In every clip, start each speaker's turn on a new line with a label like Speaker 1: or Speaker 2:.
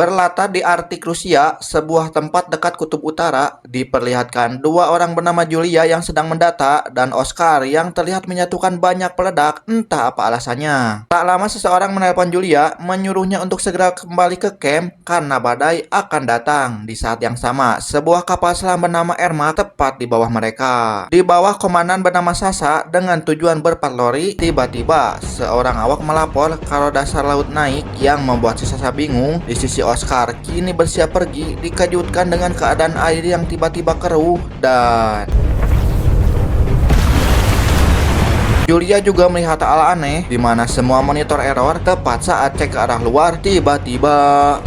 Speaker 1: Berlatar di Arktik Rusia, sebuah tempat dekat kutub utara, diperlihatkan dua orang bernama Julia yang sedang mendata dan Oscar yang terlihat menyatukan banyak peledak, entah apa alasannya. Tak lama seseorang menelpon Julia, menyuruhnya untuk segera kembali ke camp karena badai akan datang. Di saat yang sama, sebuah kapal selam bernama Erma tepat di bawah mereka. Di bawah komandan bernama Sasa dengan tujuan berpatroli, tiba-tiba seorang awak melapor kalau dasar laut naik yang membuat si Sasa bingung. Di sisi Oscar kini bersiap pergi, dikejutkan dengan keadaan air yang tiba-tiba keruh dan Julia juga melihat hal aneh di mana semua monitor error tepat saat cek ke arah luar. Tiba-tiba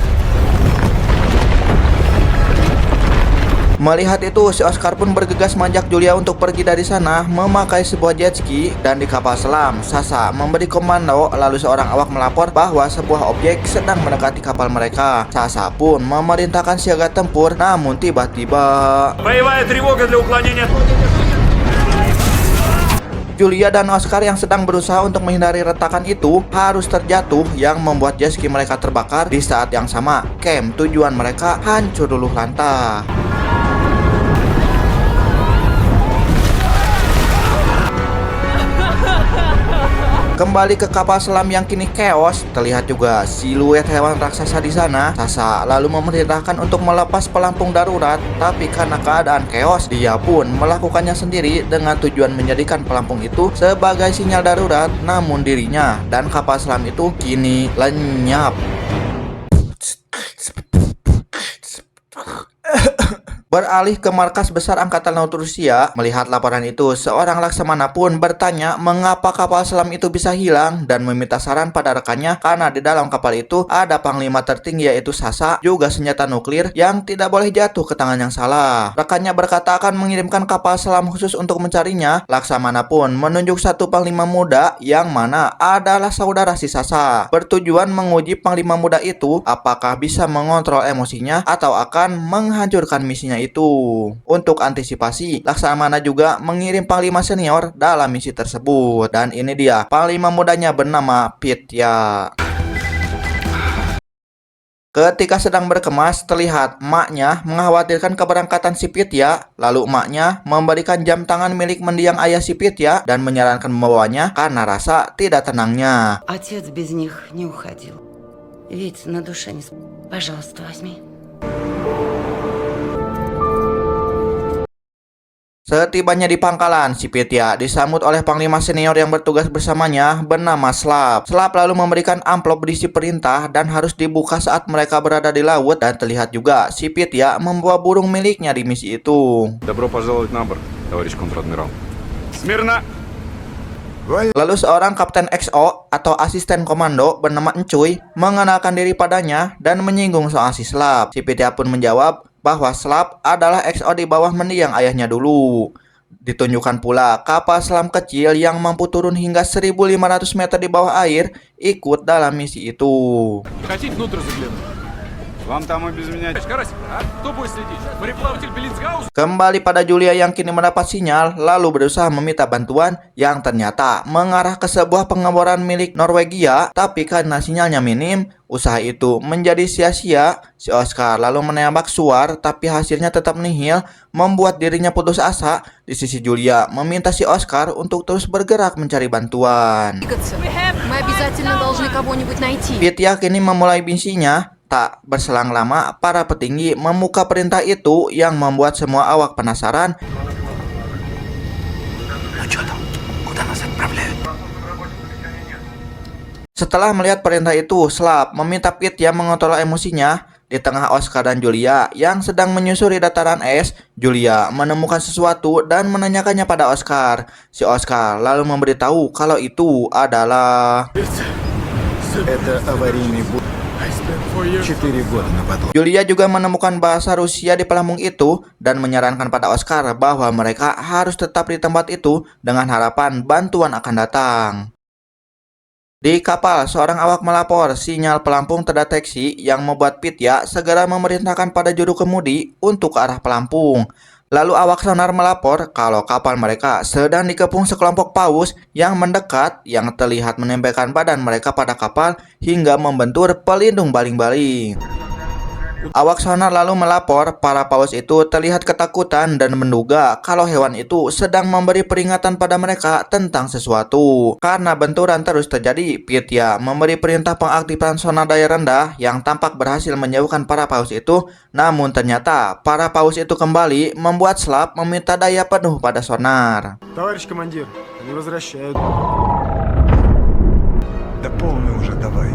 Speaker 1: melihat itu, si Oscar pun bergegas mengajak Julia untuk pergi dari sana memakai sebuah jet ski. Dan di kapal selam, Sasa memberi komando, lalu seorang awak melapor bahwa sebuah objek sedang mendekati kapal mereka. Sasa pun memerintahkan siaga tempur, namun tiba-tiba Julia dan Oscar yang sedang berusaha untuk menghindari retakan itu harus terjatuh yang membuat jet ski mereka terbakar. Di saat yang sama, camp tujuan mereka hancur luluh lantah. Kembali ke kapal selam yang kini chaos, terlihat juga siluet hewan raksasa di sana. Sasa lalu memerintahkan untuk melepas pelampung darurat, tapi karena keadaan chaos, dia pun melakukannya sendiri dengan tujuan menjadikan pelampung itu sebagai sinyal darurat. Namun dirinya dan kapal selam itu kini lenyap. Beralih ke markas besar Angkatan Laut Rusia, melihat laporan itu, seorang laksamana pun bertanya mengapa kapal selam itu bisa hilang dan meminta saran pada rekannya karena di dalam kapal itu ada panglima tertinggi yaitu Sasa, juga senjata nuklir yang tidak boleh jatuh ke tangan yang salah. Rekannya berkata akan mengirimkan kapal selam khusus untuk mencarinya. Laksamana pun menunjuk satu panglima muda yang mana adalah saudara si Sasa, bertujuan menguji panglima muda itu apakah bisa mengontrol emosinya atau akan menghancurkan misinya itu. Untuk antisipasi, Laksamana juga mengirim panglima senior dalam misi tersebut. Dan ini dia, panglima mudanya bernama Pitya. Ketika sedang berkemas, terlihat emaknya mengkhawatirkan keberangkatan si Pitya. Lalu emaknya memberikan jam tangan milik mendiang ayah si Pitya dan menyarankan membawanya karena rasa tidak tenangnya.
Speaker 2: Отец без них не уходил. Ведь на душе не... Пожалуйста, возьми.
Speaker 1: Setibanya di pangkalan, si Pitya disambut oleh panglima senior yang bertugas bersamanya bernama Slav. Slav lalu memberikan amplop berisi perintah dan harus dibuka saat mereka berada di laut. Dan terlihat juga si Pitya membawa burung miliknya di misi itu.
Speaker 3: Добро пожаловать на борт, товарищ контр-адмирал. Смирно!
Speaker 1: Lalu seorang Kapten XO atau asisten komando bernama Encuy mengenalkan diri padanya dan menyinggung soal si Slav. Si Pitya pun menjawab bahwa Slav adalah XO di bawah mendiang ayahnya dulu. Ditunjukkan pula kapal selam kecil yang mampu turun hingga 1.500 meter di bawah air ikut dalam misi itu.
Speaker 3: Хотите внутрь заглянуть? Вам там и без меня. Кто будет следить? Мореплаватель Беллинсгаузен?
Speaker 1: Kembali pada Julia yang kini mendapat sinyal lalu berusaha meminta bantuan yang ternyata mengarah ke sebuah pengeboran milik Norwegia, tapi karena sinyalnya minim, usaha itu menjadi sia-sia. Si Oscar lalu menembak Suar tapi hasilnya tetap nihil, membuat dirinya putus asa. Di sisi Julia meminta si Oscar untuk terus bergerak mencari bantuan.
Speaker 4: Мы обязательно должны кого-нибудь найти.
Speaker 1: Pitya kini memulai misinya. Tak berselang lama, para petinggi memuka perintah itu yang membuat semua awak penasaran. Setelah melihat perintah itu, Slav meminta Pitya mengontrol emosinya. Di tengah Oscar dan Julia yang sedang menyusuri dataran es, Julia menemukan sesuatu dan menanyakannya pada Oscar. Si Oscar lalu memberitahu kalau itu adalah
Speaker 5: Это аварийный бот. 4 года на подлодке.
Speaker 1: Julia juga menemukan bahasa Rusia di pelampung itu dan menyarankan pada Oscar bahwa mereka harus tetap di tempat itu dengan harapan bantuan akan datang. Di kapal, seorang awak melapor sinyal pelampung terdeteksi yang membuat Pitya segera memerintahkan pada juru kemudi untuk ke arah pelampung. Lalu awak sonar melapor kalau kapal mereka sedang dikepung sekelompok paus yang mendekat yang terlihat menempelkan badan mereka pada kapal hingga membentur pelindung baling-baling. Awak sonar lalu melapor para paus itu terlihat ketakutan dan menduga kalau hewan itu sedang memberi peringatan pada mereka tentang sesuatu. Karena benturan terus terjadi, Pitya memberi perintah pengaktifan sonar daya rendah yang tampak berhasil menjauhkan para paus itu. Namun ternyata para paus itu kembali membuat Slav meminta daya penuh pada sonar.
Speaker 5: Товарищ командир, они возвращают. Да полный уже, давай.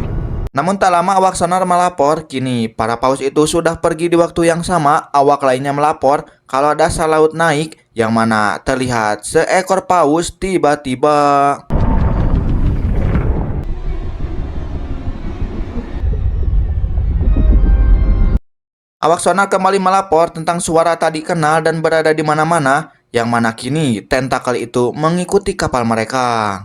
Speaker 1: Namun tak lama awak sonar melapor, kini para paus itu sudah pergi di waktu yang sama. Awak lainnya melapor kalau dasar laut naik, yang mana terlihat seekor paus tiba-tiba awak sonar kembali melapor tentang suara tadi kenal dan berada di mana-mana, yang mana kini tentakel itu mengikuti kapal mereka.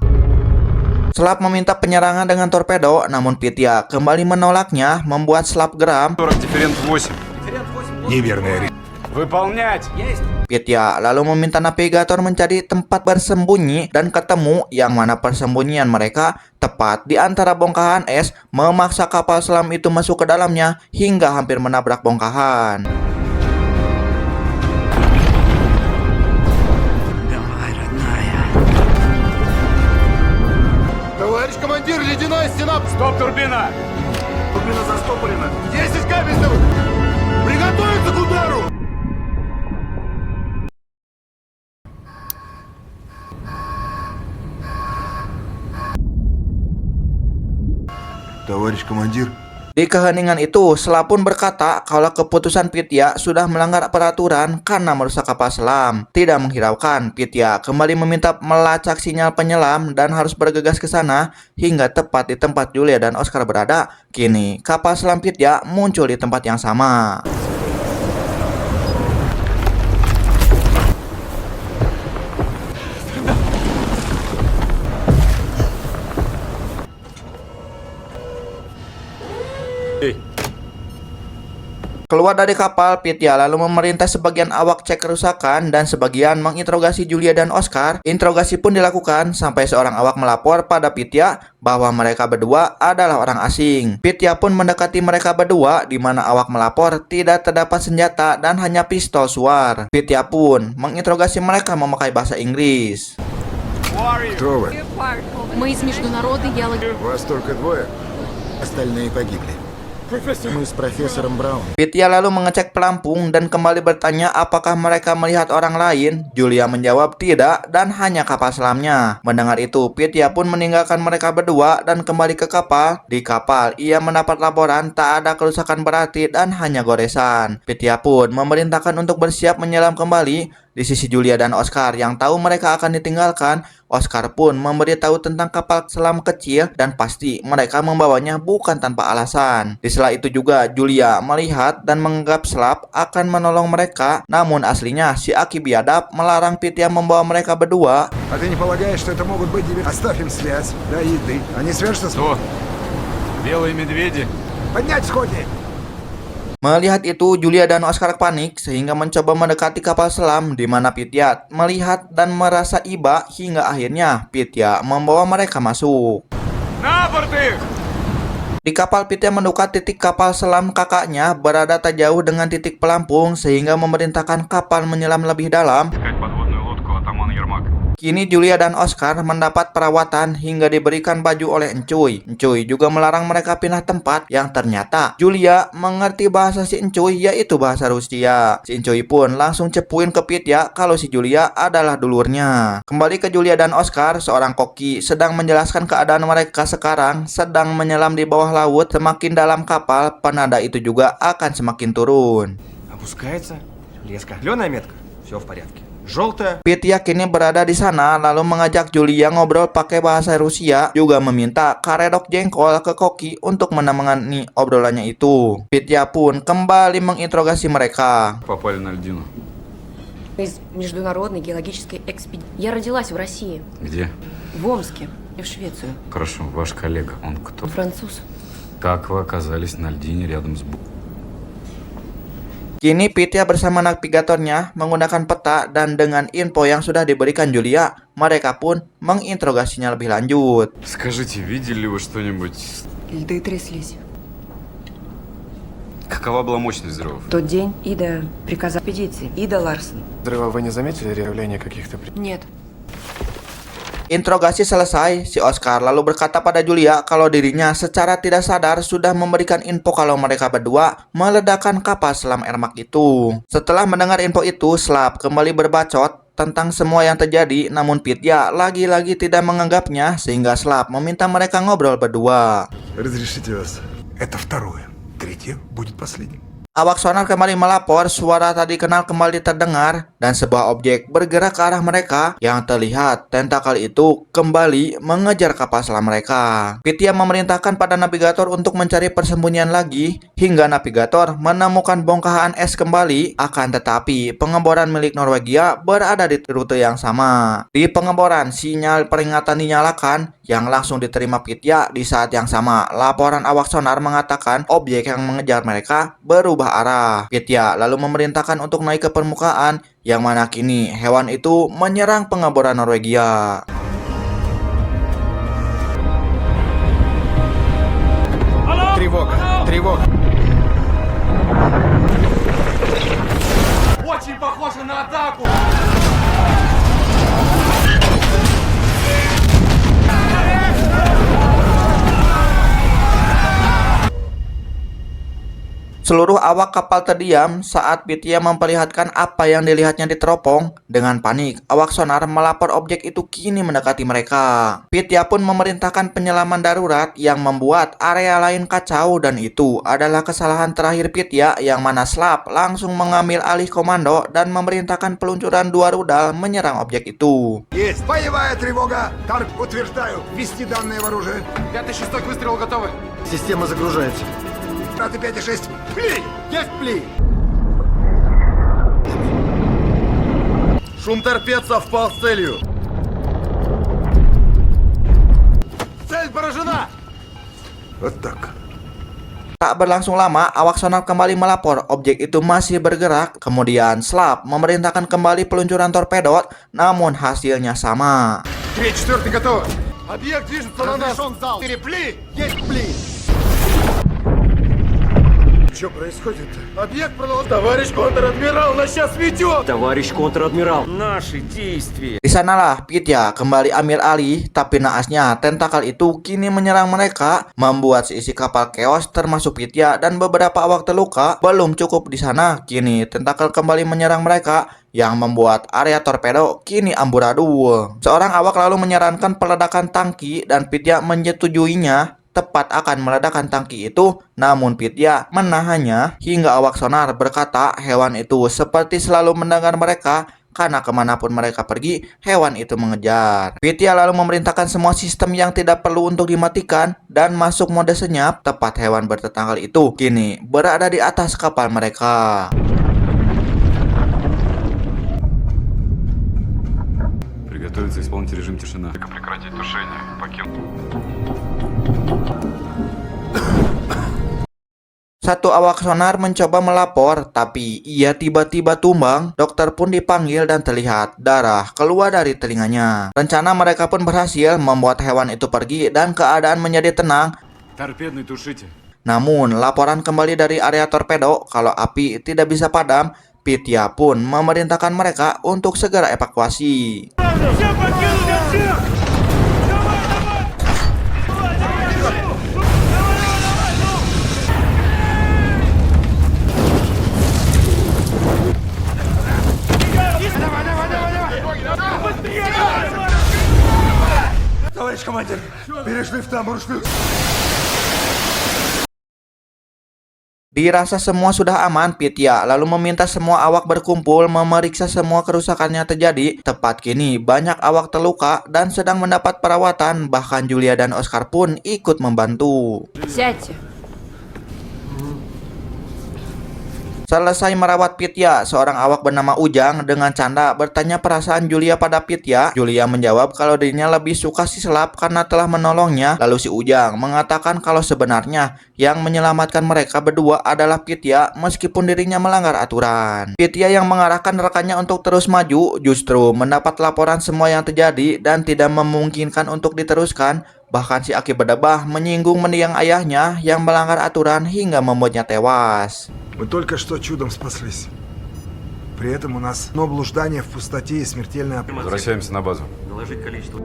Speaker 1: Slav meminta penyerangan dengan torpedo, namun Pitya kembali menolaknya, membuat Slav geram.
Speaker 3: 40 дифферент 8.
Speaker 5: Неверная
Speaker 3: Выполнять!
Speaker 1: Pitya lalu meminta navigator mencari tempat bersembunyi dan ketemu, yang mana persembunyian mereka tepat di antara bongkahan es, memaksa kapal selam itu masuk ke dalamnya hingga hampir menabrak bongkahan.
Speaker 2: Давай, родная.
Speaker 5: Товарищ командир, ледяная стена!
Speaker 3: Стоп, турбина!
Speaker 5: Турбина застопорена. 10 капельных! Приготовиться к удару! Товарищ командир,
Speaker 1: Di keheningan itu, Slav pun berkata kalau keputusan Pitya sudah melanggar peraturan karena merusak kapal selam. Tidak menghiraukan, Pitya kembali meminta melacak sinyal penyelam dan harus bergegas ke sana hingga tepat di tempat Julia dan Oscar berada. Kini, kapal selam Pitya muncul di tempat yang sama. Keluar dari kapal, Pitya lalu memerintah sebagian awak cek kerusakan dan sebagian menginterogasi Julia dan Oscar. Interogasi pun dilakukan sampai seorang awak melapor pada Pitya bahwa mereka berdua adalah orang asing. Pitya pun mendekati mereka berdua, di mana awak melapor tidak terdapat senjata dan hanya pistol suar. Pitya pun menginterogasi mereka memakai bahasa Inggris.
Speaker 5: кто вы?
Speaker 4: Мы из международной геологии.
Speaker 5: Вас только двое. Остальные погибли. Мы с профессором Браун.
Speaker 1: Pitya lalu mengecek pelampung dan kembali bertanya apakah mereka melihat orang lain. Julia menjawab tidak dan hanya kapal selamnya. Mendengar itu, Pitya pun meninggalkan mereka berdua dan kembali ke kapal. Di kapal, ia mendapat laporan tak ada kerusakan berarti dan hanya goresan. Pitya pun memerintahkan untuk bersiap menyelam kembali. Di sisi Julia dan Oscar yang tahu mereka akan ditinggalkan, Oscar pun memberitahu tentang kapal selam kecil dan pasti mereka membawanya bukan tanpa alasan. Di sela itu juga Julia melihat dan menganggap Slav akan menolong mereka, namun aslinya si Aki biadab melarang Pitya membawa mereka berdua.
Speaker 5: А ты не полагаешь, что это могут быть Оставь им связь. Дай еды. Они свяжутся с...
Speaker 3: Что? Белые медведи?
Speaker 5: Поднять сходни!
Speaker 1: Melihat itu, Julia dan Oscar panik sehingga mencoba mendekati kapal selam, di mana Pitya melihat dan merasa iba hingga akhirnya Pitya membawa mereka masuk.
Speaker 3: На борт их!
Speaker 1: Di kapal, Pitya menduga titik kapal selam kakaknya berada tak jauh dengan titik pelampung sehingga memerintahkan kapal menyelam lebih dalam.
Speaker 3: Искать подводную лодку атаман Ермак.
Speaker 1: Kini Julia dan Oscar mendapat perawatan hingga diberikan baju oleh Encuy. Encuy juga melarang mereka pindah tempat, yang ternyata Julia mengerti bahasa si Encuy, yaitu bahasa Rusia. Si Encuy pun langsung cepuin ke Pitya kalau si Julia adalah dulurnya. Kembali ke Julia dan Oscar, seorang koki sedang menjelaskan keadaan mereka sekarang sedang menyelam di bawah laut. Semakin dalam kapal, penanda itu juga akan semakin turun.
Speaker 6: Опускается. Леска. Зеленая метка. Все в порядке. Желтая.
Speaker 1: Pitya kini berada di sana lalu mengajak Julia ngobrol pakai bahasa Rusia, juga meminta karedok jengkol ke koki untuk menemani obrolannya itu. Pitya pun kembali menginterogasi mereka.
Speaker 3: Попали на льдину.
Speaker 4: Из международной геологической экспедиции. Я родилась в России,
Speaker 3: Где?
Speaker 4: в Омске и в Швецию.
Speaker 3: Хорошо, ваш коллега, он кто?
Speaker 4: Француз.
Speaker 3: Как вы оказались на льдине рядом с...
Speaker 1: Kini Pitya bersama navigatornya menggunakan peta dan dengan info yang sudah diberikan Julia, mereka pun menginterogasinya lebih lanjut.
Speaker 3: Скажите, видели вы что-нибудь?
Speaker 2: Льды тряслись.
Speaker 3: Какова была мощность взрывов?
Speaker 2: В тот день Ида приказала экспедиции. Ида Ларсон.
Speaker 7: Взрыва вы не заметили явления каких-то
Speaker 4: Нет.
Speaker 1: Interogasi selesai, si Oscar lalu berkata pada Julia kalau dirinya secara tidak sadar sudah memberikan info kalau mereka berdua meledakkan kapal selam Ermak itu. Setelah mendengar info itu, Slap kembali berbacot tentang semua yang terjadi, namun Pitya lagi-lagi tidak menganggapnya sehingga Slap meminta mereka ngobrol berdua.
Speaker 8: Разрешите вас. Это второе. Третье будет последним.
Speaker 1: Awak sonar kembali melapor, suara tadi kenal kembali terdengar, dan sebuah objek bergerak ke arah mereka. Yang terlihat, tentakel itu kembali mengejar kapal selam mereka. Pitya memerintahkan pada navigator untuk mencari persembunyian lagi, hingga navigator menemukan bongkahan es kembali. Akan tetapi, pengeboran milik Norwegia berada di rute yang sama. Di pengeboran, sinyal peringatan dinyalakan, yang langsung diterima Pitya di saat yang sama. Laporan awak sonar mengatakan objek yang mengejar mereka berubah arah. Pitya lalu memerintahkan untuk naik ke permukaan, yang mana kini hewan itu menyerang pengeboran Norwegia.
Speaker 6: Тревога! Тревога!
Speaker 3: Очень похоже на атаку!
Speaker 1: Seluruh awak kapal terdiam saat Pitya memperlihatkan apa yang dilihatnya di teropong. Dengan panik, awak sonar melapor objek itu kini mendekati mereka. Pitya pun memerintahkan penyelaman darurat yang membuat area lain kacau, dan itu adalah kesalahan terakhir Pitya, yang mana Slap langsung mengambil alih komando dan memerintahkan peluncuran 2 rudal menyerang objek itu.
Speaker 8: Есть! Боевая тревога! Карп, утверждаю, ввести данные в оружие.
Speaker 3: 5-6 выстрел готовы.
Speaker 5: Система загружается.
Speaker 8: Раты 5 и 6. Пли!
Speaker 6: Есть пли! Шум торпед совпал с целью. Цель поражена!
Speaker 8: Вот так.
Speaker 1: Tak berlangsung lama, awak sonar kembali melapor objek itu masih bergerak. Kemudian Slap memerintahkan kembali peluncuran torpedo, namun hasilnya sama.
Speaker 3: 3-4 готовы.
Speaker 6: Объект движется на нас. Зал. Пли! Есть пли!
Speaker 8: Что происходит?
Speaker 6: Объект продолжает. Товарищ контр-адмирал, нас сейчас ведет!
Speaker 9: Товарищ контр-адмирал, наши действия.
Speaker 1: Di sanalah Pitya kembali ambil alih, tapi naasnya tentakel itu kini menyerang mereka, membuat seisi kapal keos termasuk Pitya dan beberapa awak terluka. Belum cukup di sana, kini tentakel kembali menyerang mereka, yang membuat area torpedo kini amburadul. Seorang awak lalu menyarankan peledakan tangki dan Pitya menyetujuinya. Tepat akan meledakkan tangki itu, namun Pitya menahannya hingga awak sonar berkata hewan itu seperti selalu mendengar mereka karena kemanapun mereka pergi, hewan itu mengejar. Pitya lalu memerintahkan semua sistem yang tidak perlu untuk dimatikan dan masuk mode senyap. Tepat hewan bertetanggal itu kini berada di atas kapal mereka.
Speaker 3: Приготовиться исполнить режим тишина. Прекратить тушение.
Speaker 1: Satu awak sonar mencoba melapor, tapi ia tiba-tiba tumbang. Dokter pun dipanggil dan terlihat darah keluar dari telinganya. Rencana mereka pun berhasil membuat hewan itu pergi dan keadaan menjadi tenang.
Speaker 3: Торпедный тушите.
Speaker 1: Namun, laporan kembali dari area torpedo kalau api tidak bisa padam. Pitya pun memerintahkan mereka untuk segera evakuasi.
Speaker 8: Товарищ командир, перешли в тамбур.
Speaker 1: Dirasa semua sudah aman, Pitya lalu meminta semua awak berkumpul memeriksa semua kerusakan yang terjadi. Tepat kini banyak awak terluka dan sedang mendapat perawatan, bahkan Julia dan Oscar pun ikut membantu.
Speaker 4: Сядьте.
Speaker 1: Selesai merawat Pitya, seorang awak bernama Ujang dengan canda bertanya perasaan Julia pada Pitya. Julia menjawab kalau dirinya lebih suka si Slap karena telah menolongnya. Lalu si Ujang mengatakan kalau sebenarnya yang menyelamatkan mereka berdua adalah Pitya meskipun dirinya melanggar aturan. Pitya yang mengarahkan rekannya untuk terus maju justru mendapat laporan semua yang terjadi dan tidak memungkinkan untuk diteruskan. Bahkan si Aki Bedebah menyinggung mendiang ayahnya yang melanggar aturan hingga membuatnya tewas.
Speaker 8: Мы только что чудом спаслись. При этом у нас но блуждание в пустоте и смертельная опасность.
Speaker 3: Возвращаемся на базу.
Speaker 6: Доложить количество.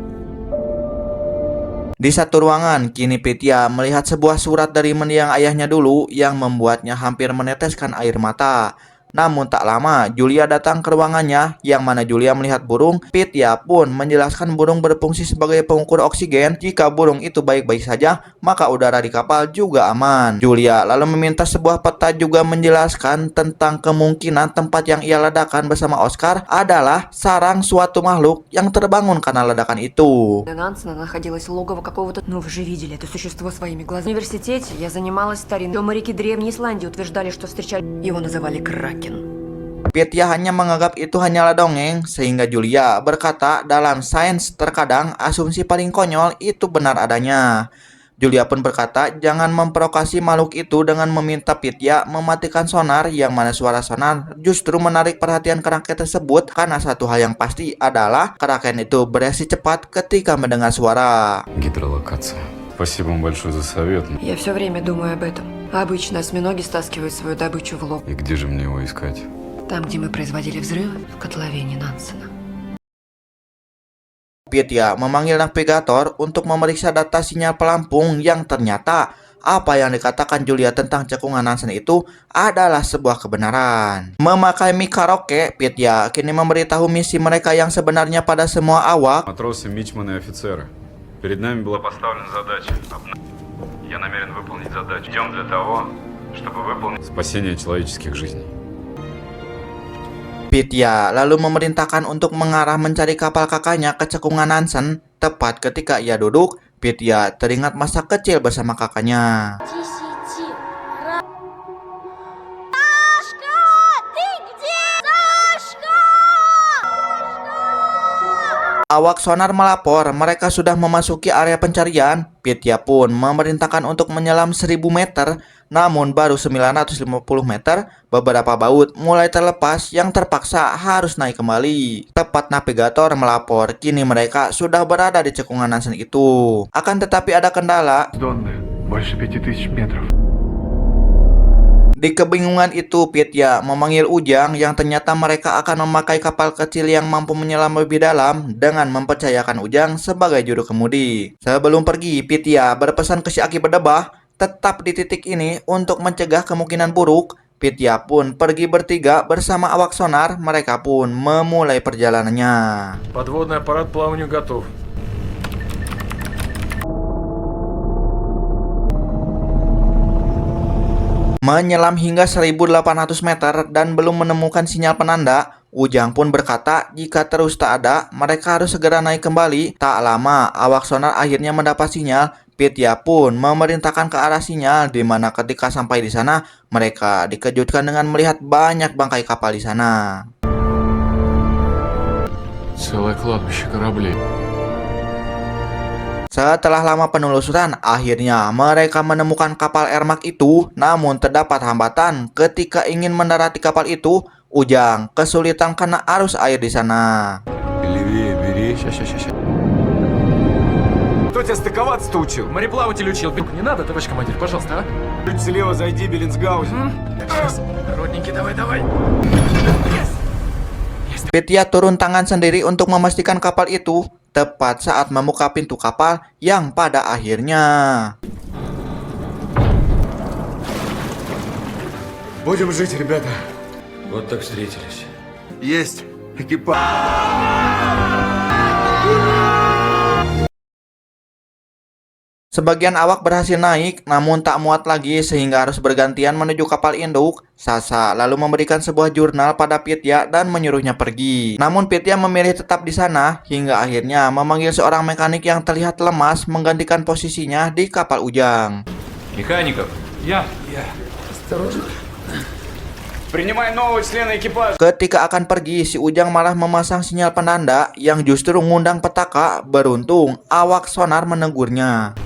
Speaker 1: Di satu ruangan, kini Pitya melihat sebuah surat dari mendiang ayahnya dulu yang membuatnya hampir meneteskan air mata. Namun tak lama, Julia datang ke ruangannya, yang mana Julia melihat burung. Pitya pun menjelaskan burung berfungsi sebagai pengukur oksigen. Jika burung itu baik-baik saja, maka udara di kapal juga aman. Julia lalu meminta sebuah peta juga menjelaskan tentang kemungkinan tempat yang ia ledakan bersama Oscar adalah sarang suatu makhluk yang terbangun karena ledakan itu.
Speaker 4: Нансена находилось логово какого-то... Ну, вы же видели это существо своими глазами. В университете я занималась старинной. Моряки Древней Исландии утверждали, что встречали... Его называли Кракен.
Speaker 1: Pitya hanya menganggap itu hanyalah dongeng, sehingga Julia berkata dalam sains terkadang asumsi paling konyol itu benar adanya. Julia pun berkata jangan memprovokasi makhluk itu dengan meminta Pitya mematikan sonar, yang mana suara sonar justru menarik perhatian Kraken tersebut karena satu hal yang pasti adalah Kraken itu bereaksi cepat ketika mendengar suara.
Speaker 3: Гидролокация. Спасибо вам большое за совет.
Speaker 4: Я все время думаю об этом. Обычно осьминоги стаскивают свою добычу в лог.
Speaker 3: И где же мне его искать?
Speaker 4: Там, где мы производили взрывы, в котловине Нансена.
Speaker 1: Pitya memanggil navigator untuk memeriksa data sinyal pelampung, yang ternyata apa yang dikatakan Julia tentang cekungan Nansen itu adalah sebuah kebenaran. Memakai mic karaoke, Pitya kini memberitahu misi mereka yang sebenarnya pada semua awak.
Speaker 3: Матросы, мичманы и офицеры. Перед нами была поставлена задача. Я намерен выполнить задачу. Идем для того, чтобы выполнить спасение человеческих жизней.
Speaker 1: Pitya lalu memerintahkan untuk mengarah mencari kapal kakaknya ke cekungan Nansen. Tepat ketika ia duduk, Pitya teringat masa kecil bersama kakaknya. Awak sonar melapor mereka sudah memasuki area pencarian. Pitya pun memerintahkan untuk menyelam 1000 meter. Namun baru 950 meter, beberapa baut mulai terlepas yang terpaksa harus naik kembali. Tepat navigator melapor, kini mereka sudah berada di cekungan Nansen itu. Akan tetapi ada kendala.
Speaker 7: Больше 5000 метров.
Speaker 1: Di kebingungan itu, Pitya memanggil Ujang, yang ternyata mereka akan memakai kapal kecil yang mampu menyelam lebih dalam dengan mempercayakan Ujang sebagai juru kemudi. Sebelum pergi, Pitya berpesan ke si Aki Bedebah tetap di titik ini untuk mencegah kemungkinan buruk. Pitya pun pergi bertiga bersama awak sonar. Mereka pun memulai perjalanannya.
Speaker 9: Подводный аппарат к плаванию готов.
Speaker 1: Menyelam hingga 1800 meter dan belum menemukan sinyal penanda, Ujang pun berkata jika terus tak ada, mereka harus segera naik kembali. Tak lama, awak sonar akhirnya mendapat sinyal. Pitya pun memerintahkan ke arah sinyal, di mana ketika sampai di sana, mereka dikejutkan dengan melihat banyak bangkai kapal di sana.
Speaker 7: Целое кладбище кораблей.
Speaker 1: Setelah lama penelusuran, akhirnya mereka menemukan kapal Ermak itu. Namun terdapat hambatan ketika ingin mendarati kapal itu. Ujang kesulitan karena arus air di sana.
Speaker 3: Левее бери.
Speaker 7: Ща.
Speaker 6: Кто тебя стыковаться-то учил?
Speaker 9: Мореплаватель учил. Не надо, товарищ командир, пожалуйста, а?
Speaker 6: Чуть слева зайди, Беллинсгаузен.
Speaker 9: Родненький, давай.
Speaker 1: Pitya turun tangan sendiri untuk memastikan kapal itu. Tepat saat membuka pintu kapal yang pada akhirnya
Speaker 6: Будем жить, ребята.
Speaker 9: Вот так встретились.
Speaker 8: Есть экипаж.
Speaker 1: sebagian awak berhasil naik, namun tak muat lagi sehingga harus bergantian menuju kapal induk. Sasa lalu memberikan sebuah jurnal pada Pitya dan menyuruhnya pergi. Namun Pitya memilih tetap di sana hingga akhirnya memanggil seorang mekanik yang terlihat lemas menggantikan posisinya di kapal Ujang.
Speaker 3: Механиков. Я.
Speaker 8: Осторожно.
Speaker 3: Принимай нового члена экипажа.
Speaker 1: Ketika akan pergi, si Ujang malah memasang sinyal penanda yang justru mengundang petaka. Beruntung awak sonar menegurnya.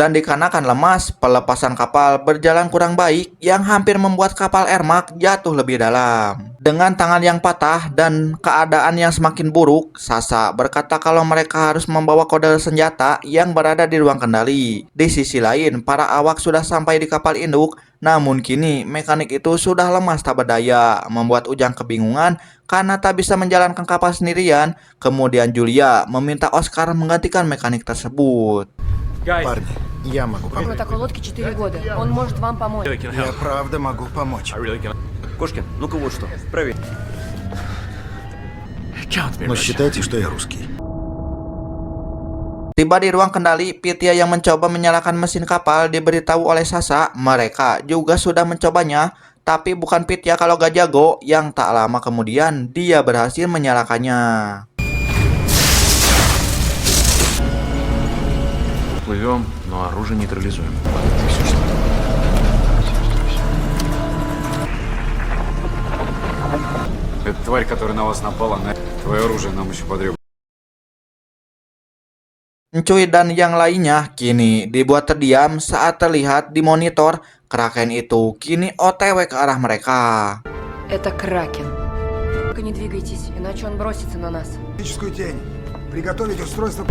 Speaker 1: Dan dikarenakan lemas, pelepasan kapal berjalan kurang baik yang hampir membuat kapal Ermak jatuh lebih dalam. Dengan tangan yang patah dan keadaan yang semakin buruk, Sasa berkata kalau mereka harus membawa kode senjata yang berada di ruang kendali. Di sisi lain, para awak sudah sampai di kapal induk, namun kini mekanik itu sudah lemas tak berdaya, membuat Ujang kebingungan karena tak bisa menjalankan kapal sendirian. Kemudian Julia meminta Oscar menggantikan mekanik tersebut.
Speaker 9: Guys,
Speaker 5: Парни, я могу
Speaker 4: На
Speaker 5: помочь.
Speaker 4: такой лодке 4 года. Он может вам помочь.
Speaker 5: Я правда могу помочь.
Speaker 6: Кошкин, ну-ка вот что. Проверь.
Speaker 5: Но считайте, что я русский.
Speaker 1: Tiba di ruang kendali, Pitya yang mencoba menyalakan mesin kapal diberitahu oleh Sasa mereka juga sudah mencobanya, tapi bukan Pitya kalau gak jago, yang tak lama kemudian dia berhasil menyalakannya.
Speaker 7: Плывем, но оружие нейтрализуем.
Speaker 3: Эта тварь, которая на вас напала, твое оружие нам еще потребуется.
Speaker 1: Encuy dan yang lainnya kini dibuat terdiam saat terlihat di monitor Kraken itu kini OTW ke arah mereka.
Speaker 4: Это Кракен. Только не двигайтесь, иначе он бросится на нас.
Speaker 8: Физическую тень. Приготовить устройство.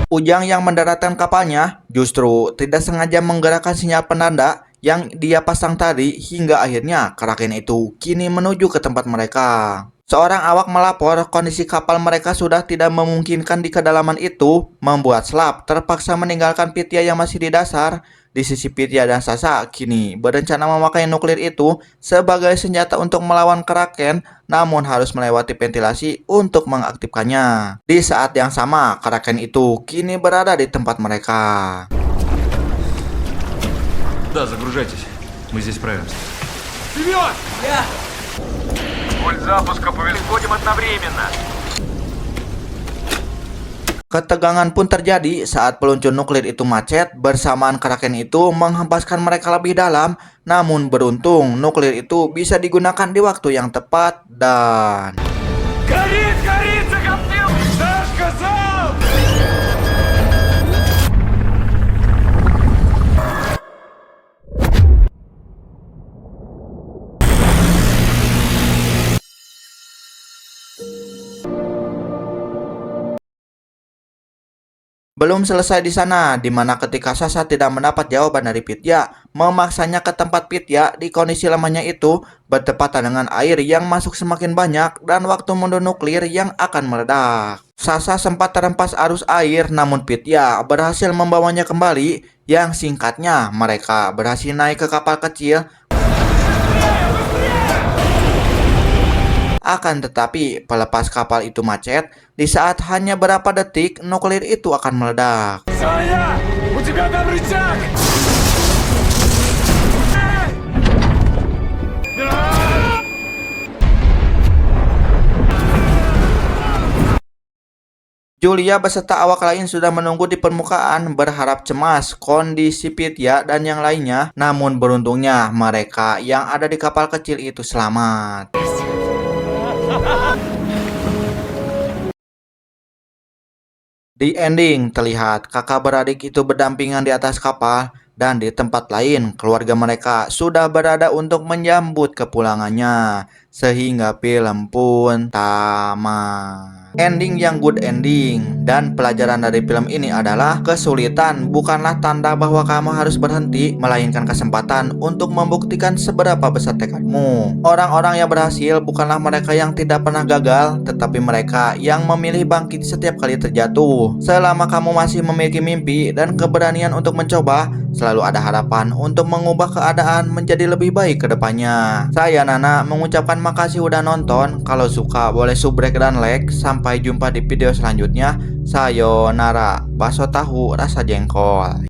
Speaker 1: Ujang yang mendaratkan kapalnya justru tidak sengaja menggerakkan sinyal penanda yang dia pasang tadi hingga akhirnya Kraken itu kini menuju ke tempat mereka. Seorang awak melapor kondisi kapal mereka sudah tidak memungkinkan di kedalaman itu, membuat Slap terpaksa meninggalkan Pitya yang masih di dasar. Di sisi Pitya dan Sasa kini berencana memakai nuklir itu sebagai senjata untuk melawan Kraken, namun harus melewati ventilasi untuk mengaktifkannya. Di saat yang sama, Kraken itu kini berada di tempat mereka.
Speaker 9: да, загружайтесь. Мы здесь справимся.
Speaker 6: Пульт запуска поведем одновременно.
Speaker 1: Ketegangan pun terjadi saat peluncur nuklir itu macet bersamaan Kraken itu menghempaskan mereka lebih dalam. Namun beruntung nuklir itu bisa digunakan di waktu yang tepat dan...
Speaker 9: Горит, горит, закоптил! Сашка, зал!
Speaker 1: Belum selesai di sana, di mana ketika Sasa tidak mendapat jawaban dari Pitya, memaksanya ke tempat Pitya di kondisi lemahnya itu bertepatan dengan air yang masuk semakin banyak dan waktu mundur nuklir yang akan meledak. Sasa sempat terhempas arus air, namun Pitya berhasil membawanya kembali, yang singkatnya mereka berhasil naik ke kapal kecil. Akan tetapi, pelepas kapal itu macet, di saat hanya berapa detik nuklir itu akan meledak.
Speaker 9: Саня, у тебя там рычаг!
Speaker 1: Julia beserta awak lain sudah menunggu di permukaan berharap cemas kondisi Pitya dan yang lainnya. Namun beruntungnya mereka yang ada di kapal kecil itu selamat. Di ending terlihat kakak beradik itu berdampingan di atas kapal dan di tempat lain keluarga mereka sudah berada untuk menyambut kepulangannya sehingga film pun tamat. Ending yang good ending dan pelajaran dari film ini adalah kesulitan bukanlah tanda bahwa kamu harus berhenti, melainkan kesempatan untuk membuktikan seberapa besar tekadmu. Orang-orang yang berhasil bukanlah mereka yang tidak pernah gagal, tetapi mereka yang memilih bangkit setiap kali terjatuh. Selama kamu masih memiliki mimpi dan keberanian untuk mencoba, selalu ada harapan untuk mengubah keadaan menjadi lebih baik ke depannya. Saya Nana mengucapkan makasih udah nonton. Kalau suka boleh subrek dan like. Sampai jumpa di video selanjutnya. Sayonara, bakso tahu rasa jengkol.